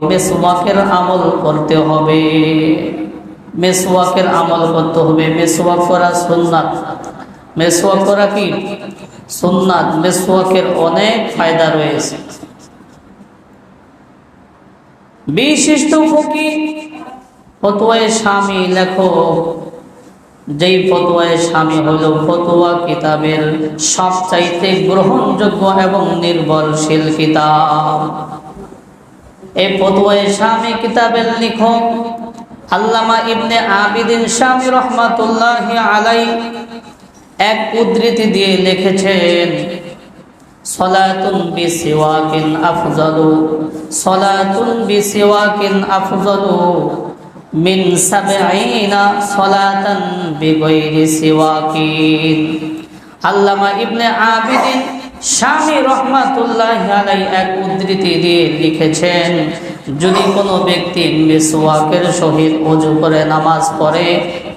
মেসওয়াকের আমল করতে হবে। মেসওয়াকের আমল করতে হবে। মেসওয়াক করা সুন্নাত। মেসওয়াক করা কি সুন্নাত। মেসওয়াকের অনেক ফায়দা রয়েছে। বিশিষ্ট ফকিহ ফতোয়ায়ে শামী লেখক, যেই ফতোয়ায়ে শামী হলো ফতোয়া কিতাবের সবচাইতে গ্রহণযোগ্য এবং নির্ভরশীল কিতাব। এই ফতোয়ায়ে শামী কিতাবের লেখক আল্লামা ইবনে আবিদিন শামী রহমাতুল্লাহি আলাইহি এক উদ্ধৃতি দিয়ে লিখেছেন, সলাতুন বিসিওয়াকিন আফজালু, সলাতুন বিসিওয়াকিন আফজালু মিন সাবঈনা সলাতান বিগাইরি সিওয়াকিন। আল্লামা ইবনে আবিদিন শামী রহমাতুল্লাহি আলাইহি এক উদ্ধৃতি দিয়ে লিখেছেন, যদি কোনো ব্যক্তি মিসওয়াকের সহিত ওযু করে নামাজ পড়ে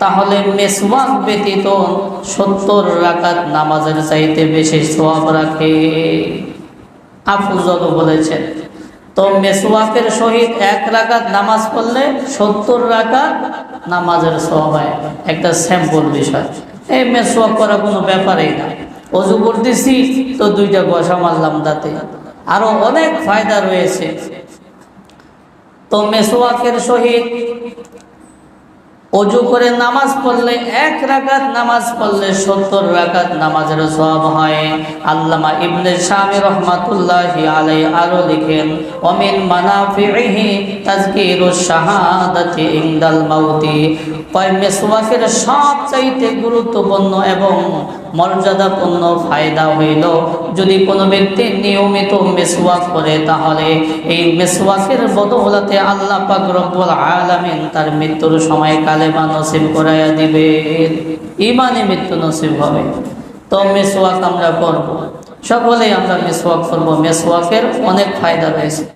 তাহলে মিসওয়াক ব্যতীত 70 রাকাত নামাজের চাইতে বেশি সওয়াব রাখে। আফজল বলেছেন, তো মিসওয়াকের সহিত 1 রাকাত নামাজ পড়লে 70 রাকাত নামাজের সওয়াব হয়। একটা স্যাম্পল বিষয়। এই মিসওয়াক করা কোনো ব্যাপারই না। ওযু করতেছি তো 2টা ঘষা মারলাম দাঁতে, আরো অনেক ফায়দা রয়েছে। তো মিসওয়াকের সহিত ওযু করে নামাজ পড়লে 1 রাকাত নামাজ পড়লে 70 রাকাত নামাজের সওয়াব হয়। আল্লামা ইবনে শামী রাহমাতুল্লাহি আলাইহি আরো লিখেন, ওমিন মানাফিহি তাযকিরুশ শাহাদাতি ইনদাল মাউতি। মিসওয়াকের সবচাইতে গুরুত্বপূর্ণ এবং মর্যাদাপূর্ণ ফায়দা হইল, যদি কোনো ব্যক্তি নিয়মিত মিসওয়াক করে তাহলে এই মিসওয়াকের বদৌলতে আল্লাহ পাক রব্বুল আলামিন তার মৃত্যুর সময় কালেমা নসিব করাইয়া দিবেন, ঈমানে মৃত্যু নসিব হবে। তো মিসওয়াক আমরা করব, সকলেই আমরা মিসওয়াক করব। মিসওয়াকের অনেক ফায়দা রয়েছে।